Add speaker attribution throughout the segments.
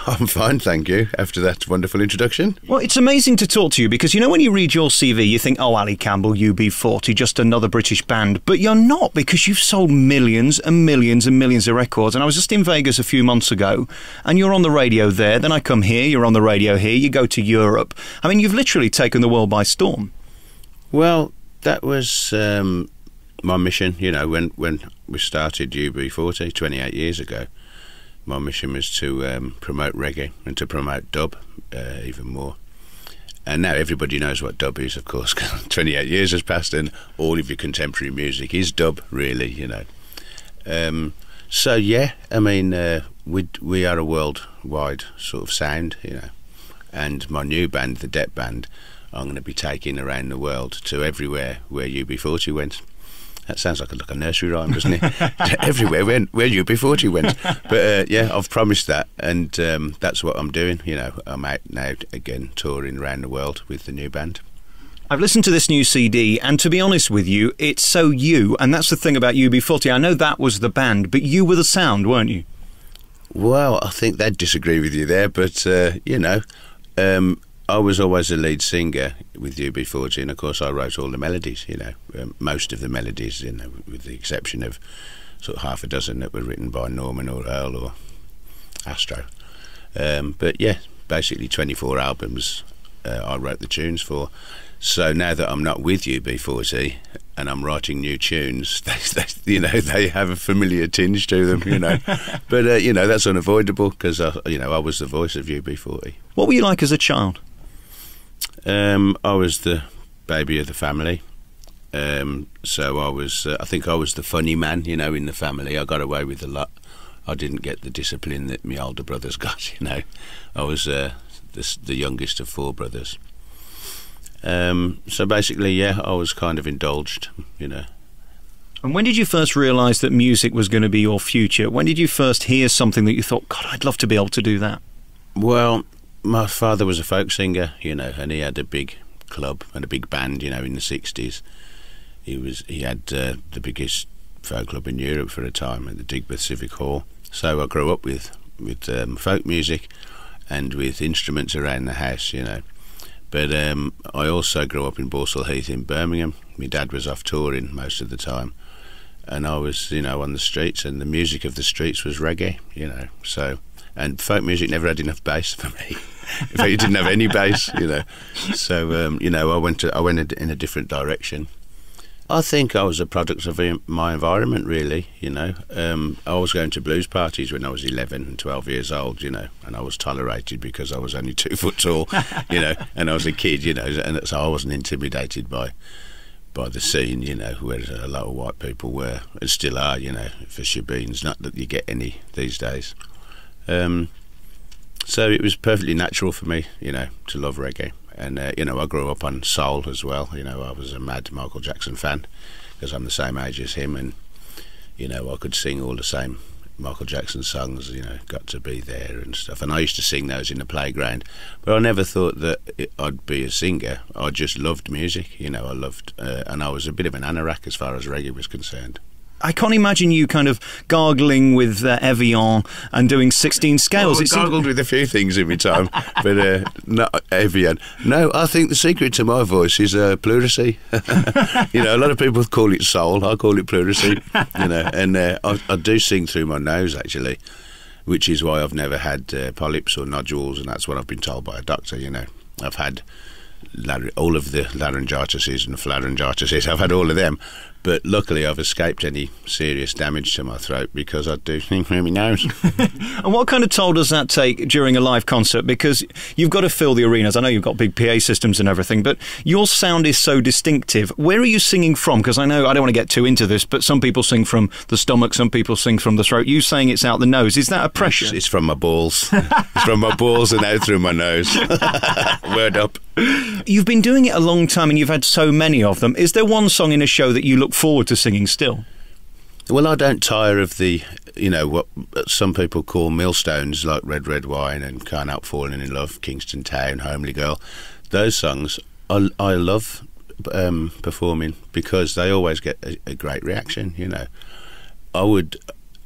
Speaker 1: I'm fine, thank you, after that wonderful introduction.
Speaker 2: Well, it's amazing to talk to you because, you know, when you read your CV, you think, oh, Ali Campbell, UB40, just another British band. But you're not, because you've sold millions and millions and millions of records. And I was just in Vegas a few months ago, and you're on the radio there. Then I come here, you're on the radio here, you go to Europe. I mean, you've literally taken the world by storm.
Speaker 1: Well, that was my mission, you know, when we started UB40 28 years ago. My mission was to promote reggae and to promote dub even more. And now everybody knows what dub is, of course, because 28 years has passed and all of your contemporary music is dub, really, you know. So, yeah, I mean, we are a worldwide sort of sound, you know. And my new band, the Debt Band, I'm going to be taking around the world to everywhere where UB40 went. That sounds like a nursery rhyme, doesn't it? Everywhere where UB40 went. But yeah, I've promised that, and that's what I'm doing. You know, I'm out now again touring around the world with the new band.
Speaker 2: I've listened to this new CD, and to be honest with you, it's so you, and that's the thing about UB40. I know that was the band, but you were the sound, weren't you?
Speaker 1: Well, I think they'd disagree with you there, but you know, I was always a lead singer with UB40, and of course I wrote all the melodies, you know, most of the melodies, you know, with the exception of sort of half a dozen that were written by Norman or Earl or Astro. But yeah, basically 24 albums I wrote the tunes for. So now that I'm not with UB40 and I'm writing new tunes, you know, they have a familiar tinge to them, you know. But you know, that's unavoidable because you know, I was the voice of UB40.
Speaker 2: What were you like as a child?
Speaker 1: I was the baby of the family, so I think I was the funny man, you know, in the family. I got away with a lot. I didn't get the discipline that my older brothers got, you know. I was the youngest of 4 brothers. So basically, yeah, I was kind of indulged, you know.
Speaker 2: And when did you first realise that music was going to be your future? When did you first hear something that you thought, God, I'd love to be able to do that?
Speaker 1: Well, my father was a folk singer, you know, and he had a big club and a big band, you know, in the 60s. He had the biggest folk club in Europe for a time at the Digbeth Civic Hall. So I grew up with folk music and with instruments around the house, you know. But I also grew up in Borsall Heath in Birmingham. My dad was off touring most of the time, and I was, you know, on the streets, and the music of the streets was reggae, you know. So, and folk music never had enough bass for me. In fact, it didn't have any bass, you know. So, you know, I went in a different direction. I think I was a product of my environment, really, you know. I was going to blues parties when I was 11 and 12 years old, you know, and I was tolerated because I was only 2 foot tall, you know, and I was a kid, you know, and so I wasn't intimidated by the scene, you know, where a lot of white people were, and still are, you know, for shebeens, not that you get any these days. So it was perfectly natural for me, you know, to love reggae. And, you know, I grew up on soul as well. You know, I was a mad Michael Jackson fan because I'm the same age as him. And, you know, I could sing all the same Michael Jackson songs, you know, Got to Be There and stuff. And I used to sing those in the playground. But I never thought that I'd be a singer. I just loved music, you know, I loved... and I was a bit of an anorak as far as reggae was concerned.
Speaker 2: I can't imagine you kind of gargling with Evian and doing 16 scales.
Speaker 1: Well, I gargled with a few things in my time, but not Evian. No, I think the secret to my voice is pleurisy. You know, a lot of people call it soul. I call it pleurisy, you know, and I do sing through my nose, actually, which is why I've never had polyps or nodules, and that's what I've been told by a doctor, you know. I've had all of the laryngitises and pharyngitises. I've had all of them, but luckily I've escaped any serious damage to my throat because I do sing through my nose.
Speaker 2: And what kind of toll does that take during a live concert? Because you've got to fill the arenas. I know you've got big PA systems and everything, but your sound is so distinctive. Where are you singing from? Because I know, I don't want to get too into this, but some people sing from the stomach, some people sing from the throat. You saying it's out the nose. Is that a pressure?
Speaker 1: It's from my balls. It's from my balls and out through my nose. Word up.
Speaker 2: You've been doing it a long time and you've had so many of them. Is there one song in a show that you look forward to singing still?
Speaker 1: Well, I don't tire of the, you know, what some people call millstones, like Red Red Wine and Can't Help Falling in Love, Kingston Town, Homely Girl. Those songs I love performing because they always get a great reaction, you know.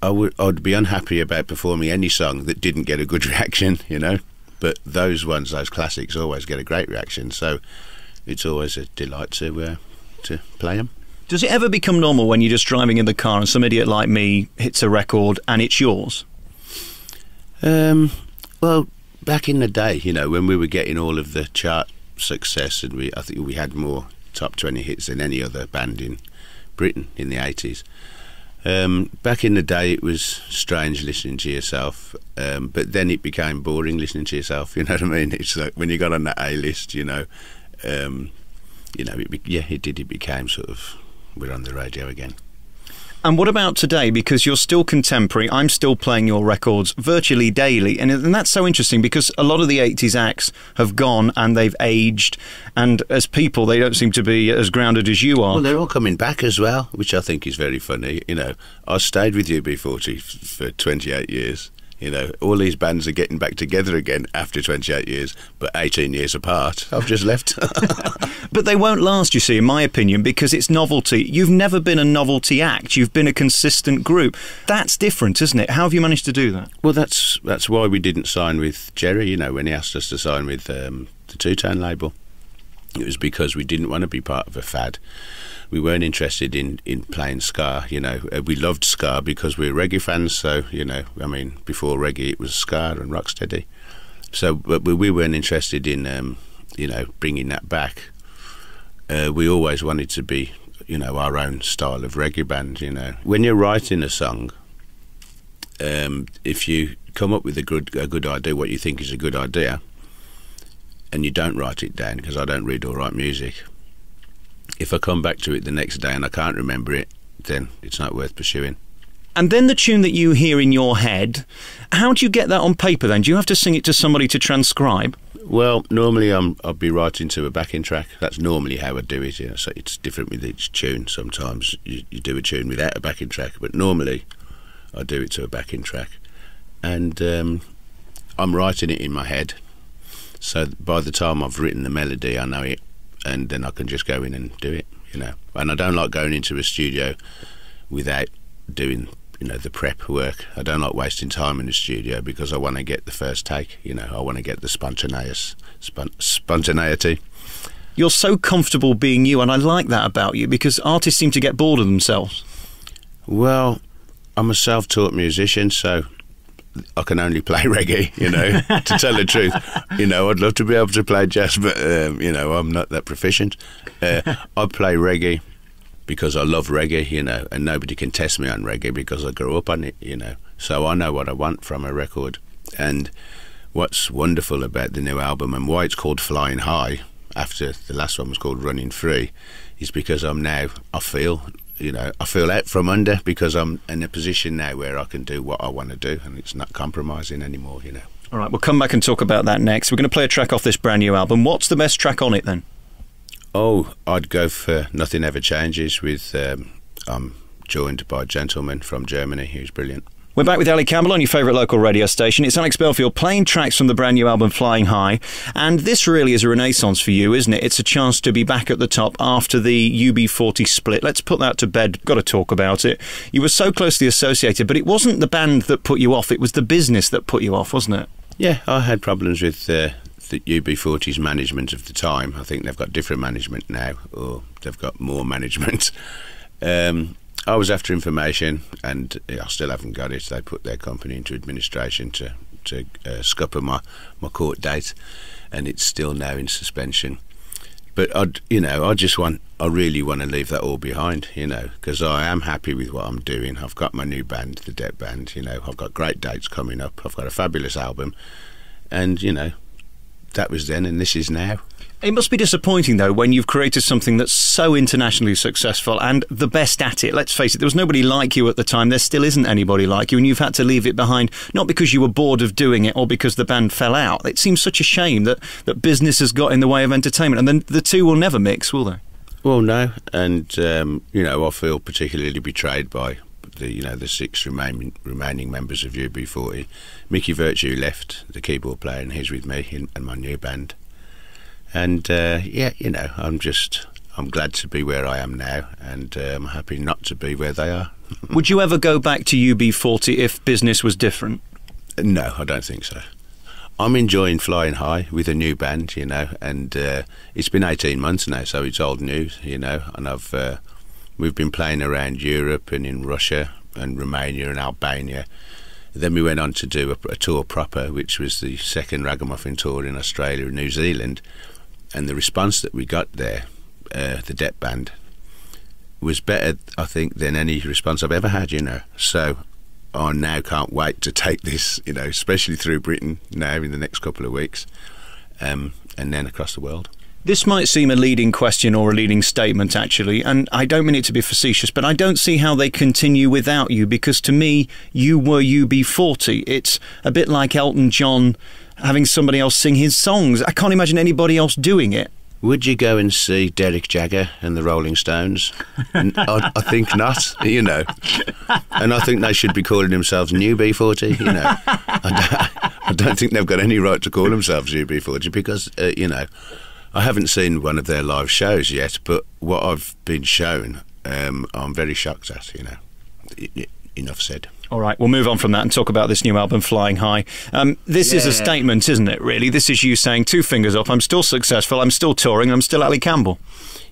Speaker 1: I'd be unhappy about performing any song that didn't get a good reaction, you know. But those classics, always get a great reaction. So it's always a delight to play them.
Speaker 2: Does it ever become normal when you're just driving in the car and some idiot like me hits a record and it's yours?
Speaker 1: Well, back in the day, you know, when we were getting all of the chart success, and I think we had more top 20 hits than any other band in Britain in the 80s. Back in the day, it was strange listening to yourself, but then it became boring listening to yourself. You know what I mean? It's like when you got on that A list, you know, it became sort of, we're on the radio again.
Speaker 2: And what about today? Because you're still contemporary. I'm still playing your records virtually daily. And that's so interesting because a lot of the 80s acts have gone and they've aged. And as people, they don't seem to be as grounded as you are.
Speaker 1: Well, they're all coming back as well, which I think is very funny. You know, I stayed with UB40 for 28 years. You know, all these bands are getting back together again after 28 years, but 18 years apart. I've just left.
Speaker 2: But they won't last, you see, in my opinion, because it's novelty. You've never been a novelty act. You've been a consistent group. That's different, isn't it? How have you managed to do that?
Speaker 1: Well, that's why we didn't sign with Jerry, you know, when he asked us to sign with the Two-Tone label. It was because we didn't want to be part of a fad. We weren't interested in playing ska, you know. We loved ska because we were reggae fans, so, you know, I mean, before reggae it was ska and rocksteady. So, but we weren't interested in, you know, bringing that back. We always wanted to be, you know, our own style of reggae band, you know. When you're writing a song, if you come up with a good idea, what you think is a good idea, and you don't write it down, because I don't read or write music, if I come back to it the next day and I can't remember it, then it's not worth pursuing.
Speaker 2: And then the tune that you hear in your head, how do you get that on paper then? Do you have to sing it to somebody to transcribe?
Speaker 1: Well, normally I'll be writing to a backing track. That's normally how I do it. You know, so it's different with each tune. Sometimes you do a tune without a backing track, but normally I do it to a backing track. And I'm writing it in my head. So by the time I've written the melody, I know it. And then I can just go in and do it, you know. And I don't like going into a studio without doing, you know, the prep work. I don't like wasting time in the studio because I want to get the first take, you know. I want to get the spontaneity.
Speaker 2: You're so comfortable being you, and I like that about you because artists seem to get bored of themselves.
Speaker 1: Well, I'm a self-taught musician, so I can only play reggae, you know, to tell the truth. You know, I'd love to be able to play jazz, but, you know, I'm not that proficient. I play reggae because I love reggae, you know, and nobody can test me on reggae because I grew up on it, you know. So I know what I want from a record. And what's wonderful about the new album and why it's called Flying High, after the last one was called Running Free, is because I feel out from under because I'm in a position now where I can do what I want to do and it's not compromising anymore, you know.
Speaker 2: All right, we'll come back and talk about that next. We're going to play a track off this brand new album. What's the best track on it then?
Speaker 1: Oh, I'd go for Nothing Ever Changes with, I'm joined by a gentleman from Germany who's brilliant.
Speaker 2: We're back with Ali Campbell on your favourite local radio station. It's Alex Belfield playing tracks from the brand new album Flying High. And this really is a renaissance for you, isn't it? It's a chance to be back at the top after the UB40 split. Let's put that to bed. Got to talk about it. You were so closely associated, but it wasn't the band that put you off. It was the business that put you off, wasn't it?
Speaker 1: Yeah, I had problems with the UB40's management of the time. I think they've got different management now, or they've got more management. I was after information, and I still haven't got it. They put their company into administration to scupper my court date, and it's still now in suspension. But I really want to leave that all behind, you know, because I am happy with what I'm doing. I've got my new band, the Debt Band. You know, I've got great dates coming up. I've got a fabulous album, and you know, that was then, and this is now.
Speaker 2: It must be disappointing, though, when you've created something that's so internationally successful and the best at it. Let's face it, there was nobody like you at the time. There still isn't anybody like you, and you've had to leave it behind, not because you were bored of doing it or because the band fell out. It seems such a shame that business has got in the way of entertainment, and then the two will never mix, will they?
Speaker 1: Well, no, and, you know, I feel particularly betrayed by the 6 remaining members of UB40. Mickey Virtue left, the keyboard player, and he's with me in my new band. And yeah, you know, I'm I'm glad to be where I am now, and I'm happy not to be where they are.
Speaker 2: Would you ever go back to UB40 if business was different?
Speaker 1: No, I don't think so. I'm enjoying flying high with a new band, you know, and it's been 18 months now, so it's old news, you know, and we've been playing around Europe and in Russia and Romania and Albania. Then we went on to do a tour proper, which was the second Ragamuffin tour in Australia and New Zealand, and the response that we got there, the Debt Band, was better, I think, than any response I've ever had, you know. So I now can't wait to take this, you know, especially through Britain now in the next couple of weeks, and then across the world.
Speaker 2: This might seem a leading question or a leading statement, actually, and I don't mean it to be facetious, but I don't see how they continue without you, because to me, you were UB40. It's a bit like Elton John having somebody else sing his songs. I can't imagine anybody else doing it.
Speaker 1: Would you go and see Derek Jagger and the Rolling Stones? I think not, you know. And I think they should be calling themselves New B40, you know. I don't think they've got any right to call themselves UB40 because, you know, I haven't seen one of their live shows yet, but what I've been shown, I'm very shocked at, you know. Enough said.
Speaker 2: All right, we'll move on from that and talk about this new album, Flying High. This is a statement, isn't it, really? This is you saying, 2 fingers up, I'm still successful, I'm still touring, I'm still Ali Campbell.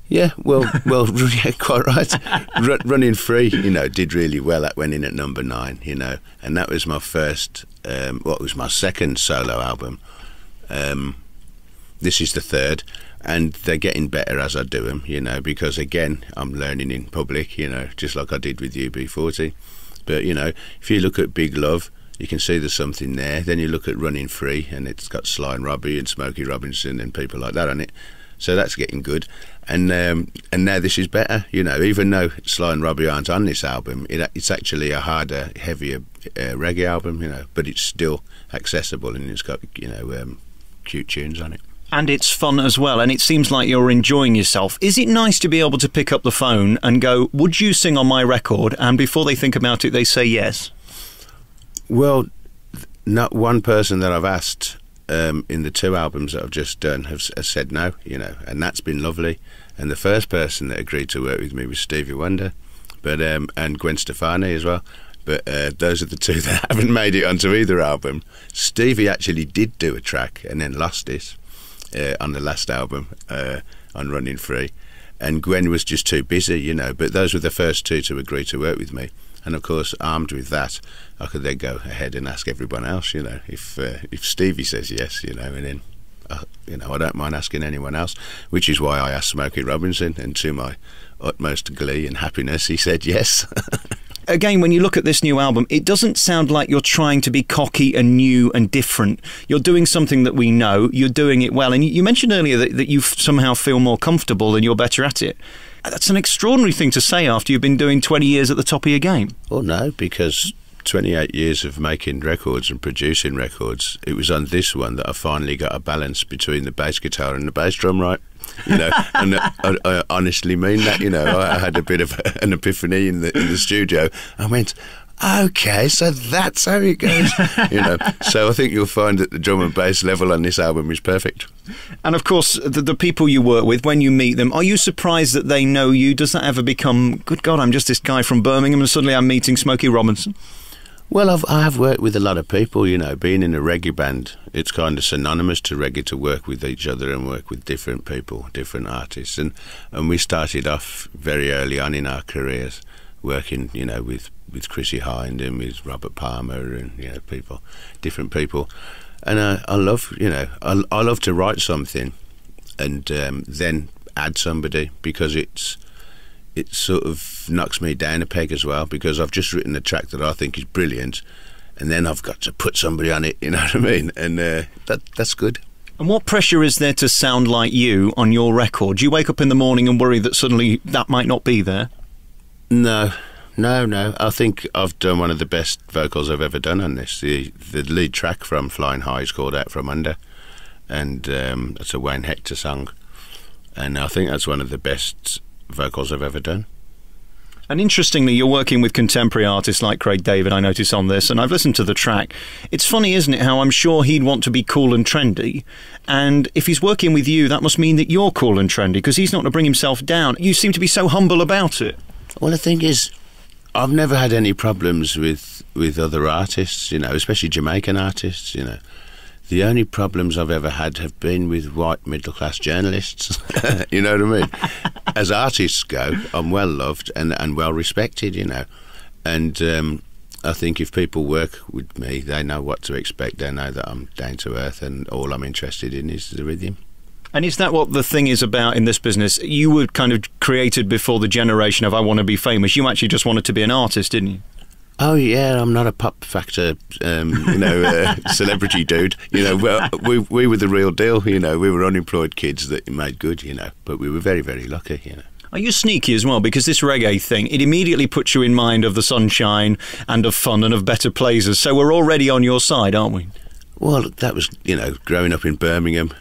Speaker 2: Yeah,
Speaker 1: well, yeah, quite right. Running Free, you know, did really well. That went in at number 9, you know, and that was my first, was my second solo album. This is the third, and they're getting better as I do them, you know, because, again, I'm learning in public, you know, just like I did with UB40. But, you know, if you look at Big Love, you can see there's something there. Then you look at Running Free, and it's got Sly and Robbie and Smokey Robinson and people like that on it. So that's getting good. And now this is better, you know, even though Sly and Robbie aren't on this album, it's actually a harder, heavier reggae album, you know, but it's still accessible and it's got, you know, cute tunes on it.
Speaker 2: And it's fun as well, and it seems like you're enjoying yourself. Is it nice to be able to pick up the phone and go, would you sing on my record? And before they think about it, they say yes?
Speaker 1: Well, not one person that I've asked in the 2 albums that I've just done has said no, you know, and that's been lovely. And the first person that agreed to work with me was Stevie Wonder, but and Gwen Stefani as well. But those are the 2 that haven't made it onto either album. Stevie actually did do a track and then lost it. On the last album, on Running Free, and Gwen was just too busy, you know, but those were the first 2 to agree to work with me, and of course, armed with that, I could then go ahead and ask everyone else, you know, if Stevie says yes, you know, and then, you know, I don't mind asking anyone else, which is why I asked Smokey Robinson, and to my utmost glee and happiness, he said yes.
Speaker 2: Again, when you look at this new album, it doesn't sound like you're trying to be cocky and new and different. You're doing something that we know, you're doing it well. And you mentioned earlier that you somehow feel more comfortable and you're better at it. That's an extraordinary thing to say after you've been doing 20 years at the top of your game.
Speaker 1: Well, no, because 28 years of making records and producing records, it was on this one that I finally got a balance between the bass guitar and the bass drum right. You know, and I honestly mean that. You know, I had a bit of an epiphany in the studio. I went, okay, so that's how it goes. You know, so I think you'll find that the drum and bass level on this album is perfect.
Speaker 2: And of course, the people you work with, when you meet them, are you surprised that they know you? Does that ever become, good God, I'm just this guy from Birmingham and suddenly I'm meeting Smokey Robinson?
Speaker 1: Well, I have worked with a lot of people, you know, being in a reggae band, it's kind of synonymous to reggae to work with each other and work with different people, different artists. And we started off very early on in our careers working, you know, with Chrissy Hind and with Robert Palmer and, you know, different people. And I love, you know, I love to write something and then add somebody because it sort of knocks me down a peg as well, because I've just written a track that I think is brilliant and then I've got to put somebody on it, you know what I mean? And that's good.
Speaker 2: And what pressure is there to sound like you on your record? Do you wake up in the morning and worry that suddenly that might not be there?
Speaker 1: No. I think I've done one of the best vocals I've ever done on this. The lead track from Flying High is called Out From Under, and it's a Wayne Hector song. And I think that's one of the best vocals I've ever done.
Speaker 2: And interestingly, you're working with contemporary artists like Craig David, I notice on this, and I've listened to the track. It's funny, isn't it, how I'm sure he'd want to be cool and trendy, and if he's working with you, that must mean that you're cool and trendy, because he's not going to bring himself down. You seem to be so humble about it.
Speaker 1: Well, the thing is, I've never had any problems with other artists, you know, especially Jamaican artists, you know. The only problems I've ever had have been with white middle-class journalists. You know what I mean? As artists go, I'm well loved and well respected, you know. And I think if people work with me, they know what to expect. They know that I'm down to earth, and all I'm interested in is the rhythm.
Speaker 2: And is that what the thing is about in this business? You were kind of created before the generation of I want to be famous. You actually just wanted to be an artist, didn't you?
Speaker 1: Oh yeah, I'm not a pop factor, celebrity dude. You know, well, we were the real deal. You know, we were unemployed kids that made good. You know, but we were very, very lucky. You know.
Speaker 2: Are you sneaky as well? Because this reggae thing, it immediately puts you in mind of the sunshine and of fun and of better places. So we're already on your side, aren't we?
Speaker 1: Well, that was, you know, growing up in Birmingham.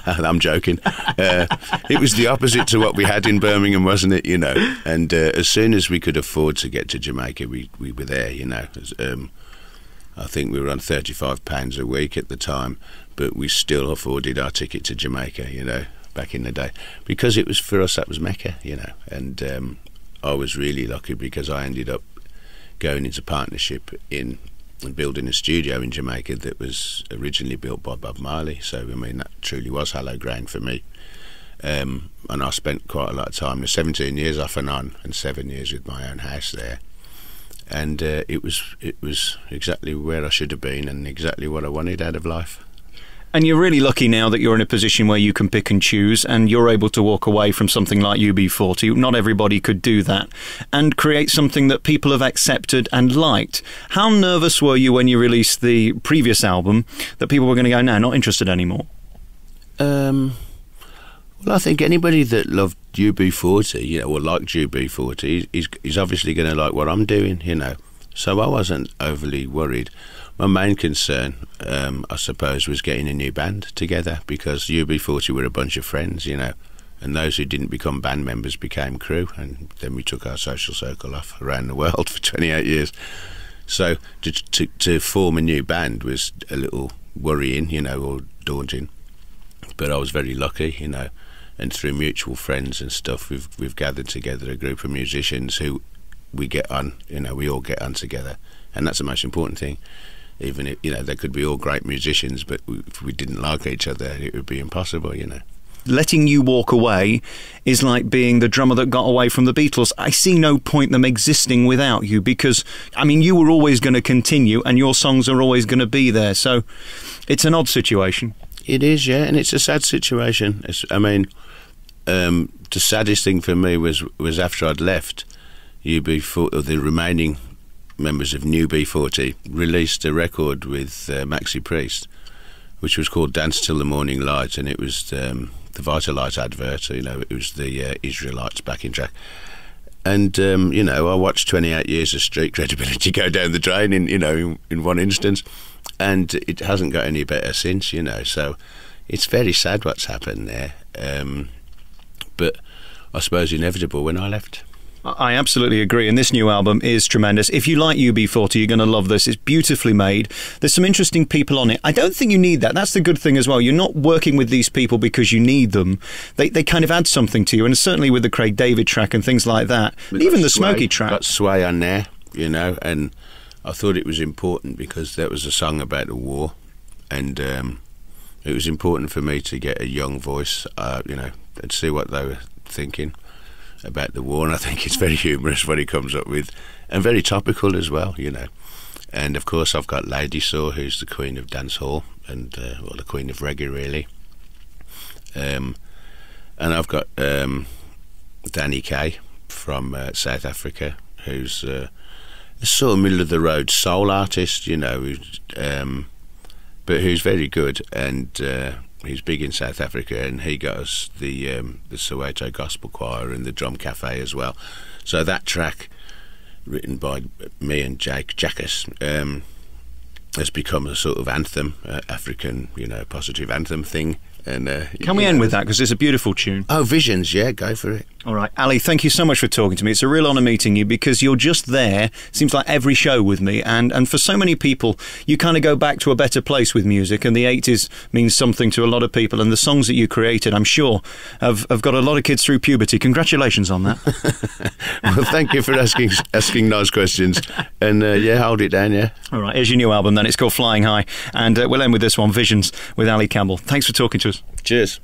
Speaker 1: I'm joking. It was the opposite to what we had in Birmingham, wasn't it, you know? And as soon as we could afford to get to Jamaica, we were there, you know. I think we were on £35 a week at the time, but we still afforded our ticket to Jamaica, you know, back in the day. Because it was, for us, that was Mecca, you know. And I was really lucky because I ended up going into partnership in building a studio in Jamaica that was originally built by Bob Marley. So, I mean, that truly was hallowed ground for me. And I spent quite a lot of time, 17 years off and on, and 7 years with my own house there. And it was exactly where I should have been and exactly what I wanted out of life.
Speaker 2: And you're really lucky now that you're in a position where you can pick and choose, and you're able to walk away from something like UB40. Not everybody could do that, and create something that people have accepted and liked. How nervous were you when you released the previous album that people were going to go, no, not interested anymore?
Speaker 1: Well, I think anybody that loved UB40, you know, or liked UB40, is obviously going to like what I'm doing, you know. So I wasn't overly worried. My main concern, I suppose, was getting a new band together, because UB40 were a bunch of friends, you know, and those who didn't become band members became crew, and then we took our social circle off around the world for 28 years. So to form a new band was a little worrying, you know, or daunting, but I was very lucky, you know, and through mutual friends and stuff, we've gathered together a group of musicians who we get on, you know, we all get on together, and that's the most important thing. Even if, you know, they could be all great musicians, but if we didn't like each other, it would be impossible, you know.
Speaker 2: Letting you walk away is like being the drummer that got away from the Beatles. I see no point them existing without you, because, I mean, you were always going to continue and your songs are always going to be there. So it's an odd situation. It
Speaker 1: is, yeah, and it's a sad situation. I mean, the saddest thing for me was after I'd left, UB40, the remaining members of New B40 released a record with Maxi Priest, which was called Dance Till the Morning Light, and it was the Vitalite advert, you know, it was the Israelites backing track. And, you know, I watched 28 years of street credibility go down the drain in one instance, and it hasn't got any better since, you know, so it's very sad what's happened there. But I suppose inevitable when I left.
Speaker 2: I absolutely agree, and this new album is tremendous. If you like UB40, you're going to love this. It's beautifully made. There's some interesting people on it. I don't think you need that. That's the good thing as well. You're not working with these people because you need them. They kind of add something to you, and certainly with the Craig David track and things like that, and even the Smokey track.
Speaker 1: Got Sway on there, you know, and I thought it was important because that was a song about the war, and it was important for me to get a young voice, you know, and see what they were thinking about the war, and I think it's very humorous what he comes up with, and very topical as well, you know. And of course I've got Lady Saw, who's the queen of dancehall, and well, the queen of reggae really, and I've got Danny Kaye from South Africa, who's a sort of middle of the road soul artist, you know, but who's very good, and he's big in South Africa, and he got us the Soweto Gospel Choir and the Drum Cafe as well. So that track, written by me and Jake Jackas, has become a sort of anthem, African, you know, positive anthem thing. And
Speaker 2: can we end with that, because it's a beautiful tune?
Speaker 1: Oh, Visions, yeah, go for it.
Speaker 2: All right, Ali, thank you so much for talking to me. It's a real honour meeting you, because you're just there, seems like every show with me, and for so many people, you kind of go back to a better place with music, and the 80s means something to a lot of people, and the songs that you created, I'm sure, have got a lot of kids through puberty. Congratulations on that.
Speaker 1: Well, thank you for asking nice questions, and yeah, hold it down, yeah.
Speaker 2: All right, here's your new album then, it's called Flying High, and we'll end with this one, Visions, with Ali Campbell. Thanks for talking to us.
Speaker 1: Cheers.